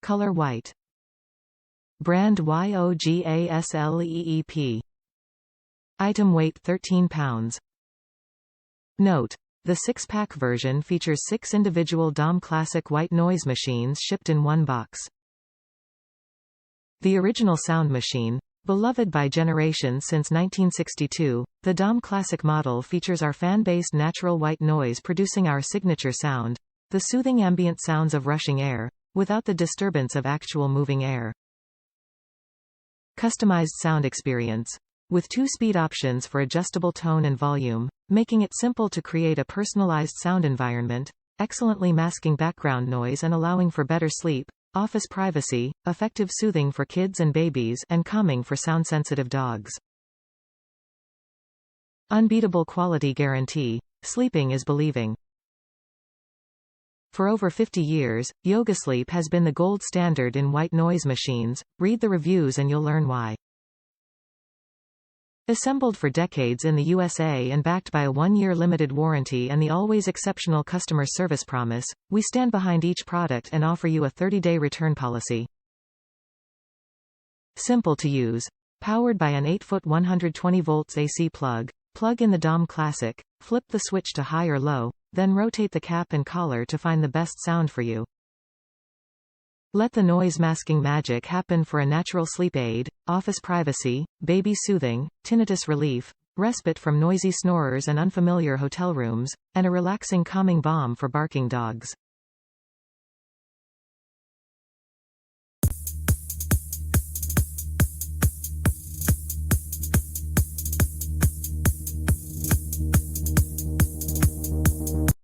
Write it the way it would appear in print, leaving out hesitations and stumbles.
ColorWhite. Brand YOGASLEEP. Item weight 13 pounds. Note: the 6-pack version features 6 individual Dohm Classic white noise machines shipped in one box. The original sound machine, beloved by generations since 1962, the Dohm Classic model features our fan-based natural white noise producing our signature sound, the soothing ambient sounds of rushing air, without the disturbance of actual moving air. Customized sound experience. With 2 speed options for adjustable tone and volume, making it simple to create a personalized sound environment, excellently masking background noise and allowing for better sleep, office privacy, effective soothing for kids and babies, and calming for sound-sensitive dogs. Unbeatable quality guarantee. Sleeping is believing. For over 50 years, Yogasleep has been the gold standard in white noise machines. Read the reviews and you'll learn why. Assembled for decades in the USA and backed by a 1-year limited warranty and the always exceptional customer service promise, we stand behind each product and offer you a 30-day return policy. Simple to use. Powered by an 8-foot 120 volts AC plug, plug in the Dohm Classic, flip the switch to high or low, then rotate the cap and collar to find the best sound for you. Let the noise masking magic happen for a natural sleep aid, office privacy, baby soothing, tinnitus relief, respite from noisy snorers and unfamiliar hotel rooms, and a relaxing calming balm for barking dogs.